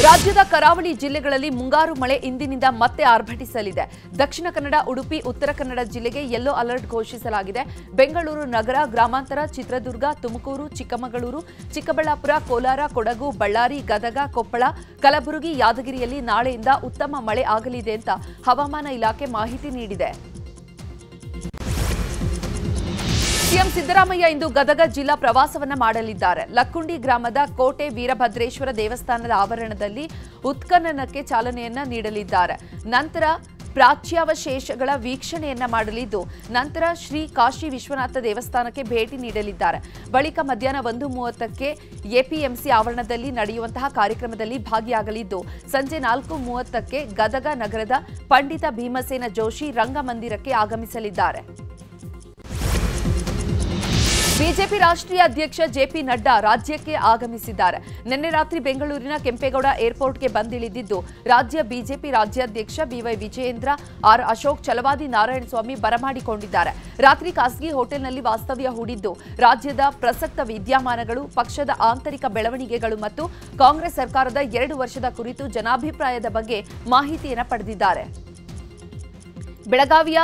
ರಾಜ್ಯದ ಕರಾವಳಿ ಜಿಲ್ಲೆಗಳಲ್ಲಿ ಮುಂಗಾರು ಮಳೆ ಇಂದಿನಿಂದ ಮತ್ತೆ ಆರ್ಭಟಿಸಲಿದೆ. ದಕ್ಷಿಣ ಕನ್ನಡ, ಉಡುಪಿ, ಉತ್ತರ ಕನ್ನಡ ಜಿಲ್ಲೆಗೆ ಯೆಲ್ಲೋ ಅಲರ್ಟ್ ಘೋಷಿಸಲಾಗಿದೆ. ಬೆಂಗಳೂರು ನಗರ, ಗ್ರಾಮಾಂತರ, ಚಿತ್ರದುರ್ಗ, ತುಮಕೂರು, ಚಿಕ್ಕಮಗಳೂರು, ಚಿಕ್ಕಬಳ್ಳಾಪುರ, ಕೋಲಾರ, ಕೊಡಗು, ಬಳ್ಳಾರಿ, ಗದಗ, ಕೊಪ್ಪಳ, ಕಲಬುರಗಿ, ಯಾದಗಿರಿಯಲ್ಲಿ ನಾಳೆಯಿಂದ ಉತ್ತಮ ಮಳೆ ಆಗಲಿದೆ ಅಂತ ಹವಾಮಾನ ಇಲಾಖೆ ಮಾಹಿತಿ ನೀಡಿದೆ. ಸಿಎಂ ಸಿದ್ದರಾಮಯ್ಯ ಇಂದು ಗದಗ ಜಿಲ್ಲಾ ಪ್ರವಾಸವನ್ನ ಮಾಡಲಿದ್ದಾರೆ. ಲಕ್ಕುಂಡಿ ಗ್ರಾಮದ ಕೋಟೆ ವೀರಭದ್ರೇಶ್ವರ ದೇವಸ್ಥಾನದ ಆವರಣದಲ್ಲಿ ಉತ್ಖನನಕ್ಕೆ ಚಾಲನೆಯನ್ನ ನೀಡಲಿದ್ದಾರೆ. ನಂತರ ಪ್ರಾಚ್ಯಾವಶೇಷಗಳ ವೀಕ್ಷಣೆಯನ್ನ ಮಾಡಲಿದ್ದು, ನಂತರ ಶ್ರೀ ಕಾಶಿ ವಿಶ್ವನಾಥ ದೇವಸ್ಥಾನಕ್ಕೆ ಭೇಟಿ ನೀಡಲಿದ್ದಾರೆ. ಬಳಿಕ ಮಧ್ಯಾಹ್ನ 1:30ಕ್ಕೆ ಎಪಿಎಂಸಿ ಆವರಣದಲ್ಲಿ ನಡೆಯುವಂತಹ ಕಾರ್ಯಕ್ರಮದಲ್ಲಿ ಭಾಗಿಯಾಗಲಿದ್ದು, ಸಂಜೆ 4:30ಕ್ಕೆ ಗದಗ ನಗರದ ಪಂಡಿತ ಭೀಮಸೇನ ಜೋಶಿ ರಂಗಮಂದಿರಕ್ಕೆ ಆಗಮಿಸಲಿದ್ದಾರೆ. ಬಿಜೆಪಿ ರಾಷ್ಟ್ರೀಯ ಅಧ್ಯಕ್ಷ ಜೆಪಿ ನಡ್ಡಾ ರಾಜ್ಯಕ್ಕೆ ಆಗಮಿಸಿದ್ದಾರೆ. ನಿನ್ನೆ ರಾತ್ರಿ ಬೆಂಗಳೂರಿನ ಕೆಂಪೇಗೌಡ ಏರ್ಪೋರ್ಟ್ಗೆ ಬಂದಿಳಿದಿದ್ದು, ರಾಜ್ಯ ಬಿಜೆಪಿ ರಾಜ್ಯಾಧ್ಯಕ್ಷ ಬಿವೈ ವಿಜಯೇಂದ್ರ, ಆರ್ ಅಶೋಕ್, ಛಲವಾದಿ ನಾರಾಯಣಸ್ವಾಮಿ ಬರಮಾಡಿಕೊಂಡಿದ್ದಾರೆ. ರಾತ್ರಿ ಖಾಸಗಿ ಹೋಟೆಲ್ನಲ್ಲಿ ವಾಸ್ತವ್ಯ ಹೂಡಿದ್ದು, ರಾಜ್ಯದ ಪ್ರಸಕ್ತ ವಿದ್ಯಮಾನಗಳು, ಪಕ್ಷದ ಆಂತರಿಕ ಬೆಳವಣಿಗೆಗಳು ಮತ್ತು ಕಾಂಗ್ರೆಸ್ ಸರ್ಕಾರದ 2 ವರ್ಷದ ಕುರಿತು ಜನಾಭಿಪ್ರಾಯದ ಬಗ್ಗೆ ಮಾಹಿತಿಯನ್ನು ಪಡೆದಿದ್ದಾರೆ. ಬೆಳಗಾವಿಯ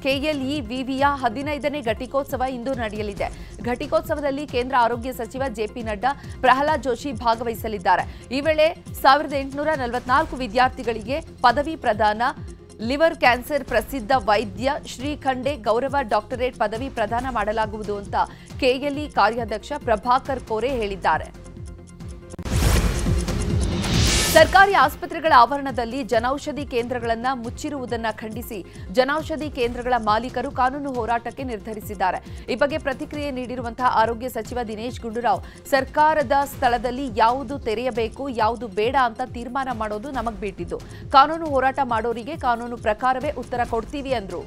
ಕೆಎಲ್ಇ ವಿವಿಯ 15ನೇ ಘಟಿಕೋತ್ಸವ ಇಂದು ನಡೆಯಲಿದೆ. ಘಟಿಕೋತ್ಸವದಲ್ಲಿ ಕೇಂದ್ರ ಆರೋಗ್ಯ ಸಚಿವ ಜೆಪಿ ನಡ್ಡಾ, ಪ್ರಹ್ಲಾದ್ ಜೋಶಿ ಭಾಗವಹಿಸಲಿದ್ದಾರೆ. ಈ ವೇಳೆ 1844 ವಿದ್ಯಾರ್ಥಿಗಳಿಗೆ ಪದವಿ ಪ್ರದಾನ, ಲಿವರ್ ಕ್ಯಾನ್ಸರ್ ಪ್ರಸಿದ್ಧ ವೈದ್ಯ ಶ್ರೀಖಂಡೆ ಗೌರವ ಡಾಕ್ಟರೇಟ್ ಪದವಿ ಪ್ರದಾನ ಮಾಡಲಾಗುವುದು ಅಂತ ಕೆಎಲ್ಇ ಕಾರ್ಯಾಧ್ಯಕ್ಷ ಪ್ರಭಾಕರ್ ಕೋರೆ ಹೇಳಿದ್ದಾರೆ. ಸರ್ಕಾರಿ ಆಸ್ಪತ್ರೆಗಳ ಆವರಣದಲ್ಲಿ ಜನೌಷಧಿ ಕೇಂದ್ರಗಳನ್ನು ಮುಚ್ಚಿರುವುದನ್ನು ಖಂಡಿಸಿ ಜನೌಷಧಿ ಕೇಂದ್ರಗಳ ಮಾಲೀಕರು ಕಾನೂನು ಹೋರಾಟಕ್ಕೆ ನಿರ್ಧರಿಸಿದ್ದಾರೆ. ಈ ಬಗ್ಗೆ ಪ್ರತಿಕ್ರಿಯೆ ನೀಡಿರುವಂತಹ ಆರೋಗ್ಯ ಸಚಿವ ದಿನೇಶ್ ಗುಂಡೂರಾವ್, ಸರ್ಕಾರದ ಸ್ಥಳದಲ್ಲಿ ಯಾವುದು ತೆರೆಯಬೇಕು, ಯಾವುದು ಬೇಡ ಅಂತ ತೀರ್ಮಾನ ಮಾಡೋದು ನಮಗೆ ಬಿಟ್ಟಿದ್ದು. ಕಾನೂನು ಹೋರಾಟ ಮಾಡೋರಿಗೆ ಕಾನೂನು ಪ್ರಕಾರವೇ ಉತ್ತರ ಕೊಡ್ತೀವಿ ಅಂದ್ರು.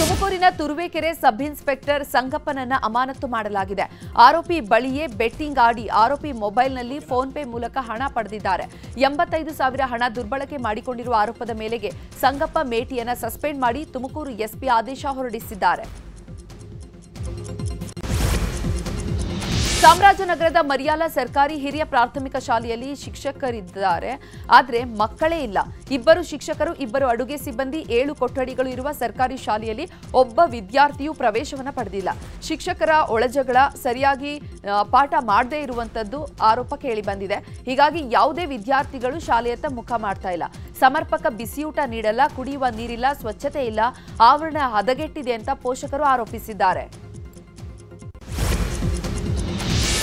ತುಮಕೂರಿನ ತುರುವೇಕೆರೆ ಸಬ್ ಇನ್ಸ್ಪೆಕ್ಟರ್ ಸಂಗಪ್ಪನನ್ನ ಅಮಾನತು ಮಾಡಲಾಗಿದೆ. ಆರೋಪಿ ಬಳಿಯೇ ಬೆಟ್ಟಿಂಗ್ ಆಡಿ ಆರೋಪಿ ಮೊಬೈಲ್ನಲ್ಲಿ ಫೋನ್ ಪೇ ಮೂಲಕ ಹಣ ಪಡೆದಿದ್ದಾರೆ. 85,000 ಹಣ ದುರ್ಬಳಕೆ ಮಾಡಿಕೊಂಡಿರುವ ಆರೋಪದ ಮೇಲೆಗೆ ಸಂಗಪ್ಪ ಮೇಟಿಯನ್ನ ಸಸ್ಪೆಂಡ್ ಮಾಡಿ ತುಮಕೂರು ಎಸ್ಪಿ ಆದೇಶ ಹೊರಡಿಸಿದ್ದಾರೆ. ಚಾಮರಾಜನಗರದ ಮರಿಯಾಲ ಸರ್ಕಾರಿ ಹಿರಿಯ ಪ್ರಾಥಮಿಕ ಶಾಲೆಯಲ್ಲಿ ಶಿಕ್ಷಕರಿದ್ದಾರೆ, ಆದರೆ ಮಕ್ಕಳೇ ಇಲ್ಲ. 2 ಶಿಕ್ಷಕರು, 2 ಅಡುಗೆ ಸಿಬ್ಬಂದಿ, 7 ಕೊಠಡಿಗಳು ಇರುವ ಸರ್ಕಾರಿ ಶಾಲೆಯಲ್ಲಿ ಒಬ್ಬ ವಿದ್ಯಾರ್ಥಿಯು ಪ್ರವೇಶವನ್ನು ಪಡೆದಿಲ್ಲ. ಶಿಕ್ಷಕರ ಒಳಜಗಳ, ಸರಿಯಾಗಿ ಪಾಠ ಮಾಡದೇ ಇರುವಂತದ್ದು ಆರೋಪ ಕೇಳಿ ಬಂದಿದೆ. ಹೀಗಾಗಿ ಯಾವುದೇ ವಿದ್ಯಾರ್ಥಿಗಳು ಶಾಲೆಯತ್ತ ಮುಖ ಮಾಡ್ತಾ ಇಲ್ಲ. ಸಮರ್ಪಕ ಬಿಸಿಯೂಟ ನೀಡಲ್ಲ, ಕುಡಿಯುವ ನೀರಿಲ್ಲ, ಸ್ವಚ್ಛತೆ ಇಲ್ಲ, ಆವರಣ ಹದಗೆಟ್ಟಿದೆ ಅಂತ ಪೋಷಕರು ಆರೋಪಿಸಿದ್ದಾರೆ.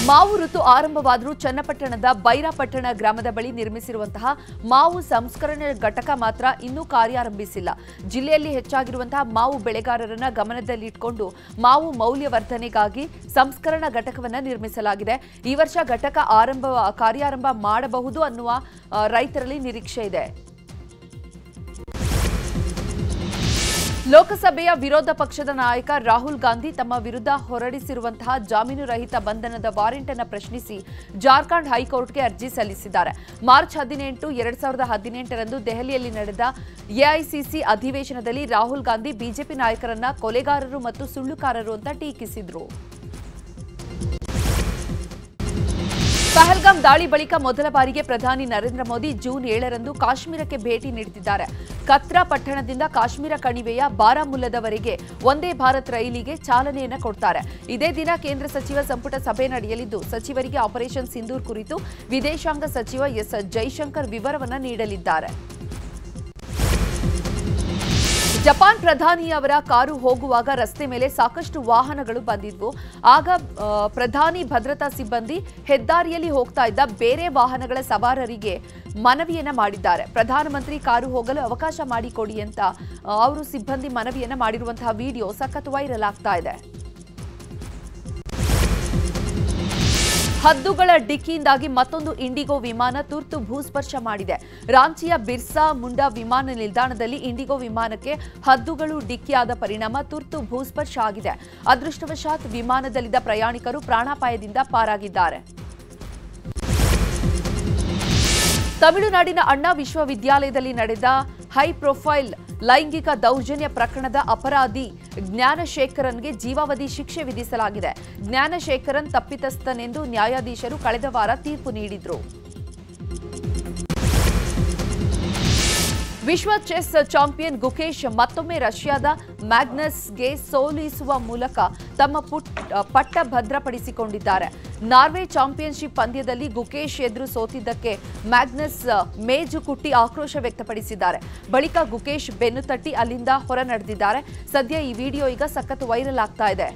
ಮಾವು ಋತು ಆರಂಭವಾದರೂ ಚನ್ನಪಟ್ಟಣದ ಬೈರಾಪಟ್ಟಣ ಗ್ರಾಮದ ಬಳಿ ನಿರ್ಮಿಸಿರುವಂತಹ ಮಾವು ಸಂಸ್ಕರಣೆ ಘಟಕ ಮಾತ್ರ ಇನ್ನೂ ಕಾರ್ಯಾರಂಭಿಸಿಲ್ಲ. ಜಿಲ್ಲೆಯಲ್ಲಿ ಹೆಚ್ಚಾಗಿರುವಂತಹ ಮಾವು ಬೆಳೆಗಾರರನ್ನ ಗಮನದಲ್ಲಿಟ್ಟುಕೊಂಡು ಮಾವು ಮೌಲ್ಯವರ್ಧನೆಗಾಗಿ ಸಂಸ್ಕರಣಾ ಘಟಕವನ್ನು ನಿರ್ಮಿಸಲಾಗಿದೆ. ಈ ವರ್ಷ ಘಟಕ ಕಾರ್ಯಾರಂಭ ಮಾಡಬಹುದು ಅನ್ನುವ ರೈತರಲ್ಲಿ ನಿರೀಕ್ಷೆ ಇದೆ. ಲೋಕಸಭೆಯ ವಿರೋಧ ಪಕ್ಷದ ನಾಯಕ ರಾಹುಲ್ ಗಾಂಧಿ ತಮ್ಮ ವಿರುದ್ಧ ಹೊರಡಿಸಿರುವಂತಹ ಜಾಮೀನು ರಹಿತ ಬಂಧನದ ವಾರೆಂಟ್ ಅನ್ನು ಪ್ರಶ್ನಿಸಿ ಜಾರ್ಖಂಡ್ ಹೈಕೋರ್ಟ್ಗೆ ಅರ್ಜಿ ಸಲ್ಲಿಸಿದ್ದಾರೆ. ಮಾರ್ಚ್ 18, 2018ರಂದು ದೆಹಲಿಯಲ್ಲಿ ನಡೆದ ಎಐಸಿಸಿ ಅಧಿವೇಶನದಲ್ಲಿ ರಾಹುಲ್ ಗಾಂಧಿ ಬಿಜೆಪಿ ನಾಯಕರನ್ನ ಕೊಲೆಗಾರರು ಮತ್ತು ಸುಳ್ಳುಕಾರರು ಅಂತ ಟೀಕಿಸಿದ್ರು. ಪಹಲ್ಗಾಮ್ ದಾಳಿ ಬಳಿಕ ಮೊದಲ ಬಾರಿಗೆ ಪ್ರಧಾನಿ ನರೇಂದ್ರ ಮೋದಿ ಜೂನ್ 7ರಂದು ಕಾಶ್ಮೀರಕ್ಕೆ ಭೇಟಿ ನೀಡುತ್ತಿದ್ದಾರೆ. ಕತ್ರಾ ಪಟ್ಟಣದಿಂದ ಕಾಶ್ಮೀರ ಕಣಿವೆಯ ಬಾರಾಮುಲ್ಲಾದವರೆಗೆ ವಂದೇ ಭಾರತ್ ರೈಲಿಗೆ ಚಾಲನೆಯನ್ನು ಕೊಡ್ತಾರೆ. ಇದೇ ದಿನ ಕೇಂದ್ರ ಸಚಿವ ಸಂಪುಟ ಸಭೆ ನಡೆಯಲಿದ್ದು, ಸಚಿವರಿಗೆ ಆಪರೇಷನ್ ಸಿಂಧೂರ್ ಕುರಿತು ವಿದೇಶಾಂಗ ಸಚಿವ ಎಸ್ ಜೈಶಂಕರ್ ವಿವರವನ್ನು ನೀಡಲಿದ್ದಾರೆ. ಜಪಾನ್ ಪ್ರಧಾನಿಯವರ ಕಾರು ಹೋಗುವಾಗ ರಸ್ತೆ ಮೇಲೆ ಸಾಕಷ್ಟು ವಾಹನಗಳು ಬಂದಿದ್ವು. ಆಗ ಪ್ರಧಾನಿ ಭದ್ರತಾ ಸಿಬ್ಬಂದಿ ಹೆದ್ದಾರಿಯಲ್ಲಿ ಹೋಗ್ತಾ ಇದ್ದ ಬೇರೆ ವಾಹನಗಳ ಸವಾರರಿಗೆ ಮನವಿಯನ್ನ ಮಾಡಿದ್ದಾರೆ. ಪ್ರಧಾನಮಂತ್ರಿ ಕಾರು ಹೋಗಲು ಅವಕಾಶ ಮಾಡಿಕೊಡಿ ಅಂತ ಅವರು ಸಿಬ್ಬಂದಿ ಮನವಿಯನ್ನ ಮಾಡಿರುವಂತಹ ವಿಡಿಯೋ ಸಖತ್ ವೈರಲ್ ಆಗ್ತಾ ಇದೆ. ಹದ್ದುಗಳ ಡಿಕ್ಕಿಯಿಂದಾಗಿ ಮತ್ತೊಂದು ಇಂಡಿಗೋ ವಿಮಾನ ತುರ್ತು ಭೂಸ್ಪರ್ಶ ಮಾಡಿದೆ. ರಾಂಚಿಯ ಬಿರ್ಸಾ ಮುಂಡಾ ವಿಮಾನ ನಿಲ್ದಾಣದಲ್ಲಿ ಇಂಡಿಗೋ ವಿಮಾನಕ್ಕೆ ಹದ್ದುಗಳು ಡಿಕ್ಕಿಯಾದ ಪರಿಣಾಮ ತುರ್ತು ಭೂಸ್ಪರ್ಶ ಆಗಿದೆ. ಅದೃಷ್ಟವಶಾತ್ ವಿಮಾನದಲ್ಲಿದ್ದ ಪ್ರಯಾಣಿಕರು ಪ್ರಾಣಾಪಾಯದಿಂದ ಪಾರಾಗಿದ್ದಾರೆ. ತಮಿಳುನಾಡಿನ ಅಣ್ಣಾ ವಿಶ್ವವಿದ್ಯಾಲಯದಲ್ಲಿ ನಡೆದ ಹೈ ಪ್ರೊಫೈಲ್ ಲೈಂಗಿಕ ದೌರ್ಜನ್ಯ ಪ್ರಕರಣದ ಅಪರಾಧಿ ಜ್ಞಾನಶೇಖರನ್ಗೆ ಜೀವಾವಧಿ ಶಿಕ್ಷೆ ವಿಧಿಸಲಾಗಿದೆ. ಜ್ಞಾನಶೇಖರನ್ ತಪ್ಪಿತಸ್ಥನೆಂದು ನ್ಯಾಯಾಧೀಶರು ಕಳೆದ ವಾರ ತೀರ್ಪು ನೀಡಿದ್ರು. ವಿಶ್ವ ಚೆಸ್ ಚಾಂಪಿಯನ್ ಗುಕೇಶ್ ಮತ್ತೊಮ್ಮೆ ರಷ್ಯಾದ ಮ್ಯಾಗ್ನಸ್ಗೆ ಸೋಲಿಸುವ ಮೂಲಕ ತಮ್ಮ ಪಟ್ಟ ಭದ್ರಪಡಿಸಿಕೊಂಡಿದ್ದಾರೆ. ನಾರ್ವೆ ಚಾಂಪಿಯನ್ಶಿಪ್ ಪಂದ್ಯದಲ್ಲಿ ಗುಕೇಶ್ ಎದುರು ಸೋತಿದ್ದಕ್ಕೆ ಮ್ಯಾಗ್ನಸ್ ಮೇಜು ಕುಟ್ಟಿ ಆಕ್ರೋಶ ವ್ಯಕ್ತಪಡಿಸಿದ್ದಾರೆ. ಬಳಿಕ ಗುಕೇಶ್ ಬೆನ್ನು ತಟ್ಟಿ ಅಲ್ಲಿಂದ ಹೊರ ನಡೆದಿದ್ದಾರೆ. ಸದ್ಯ ಈ ವಿಡಿಯೋ ಈಗ ಸಖತ್ ವೈರಲ್ ಆಗ್ತಾ ಇದೆ.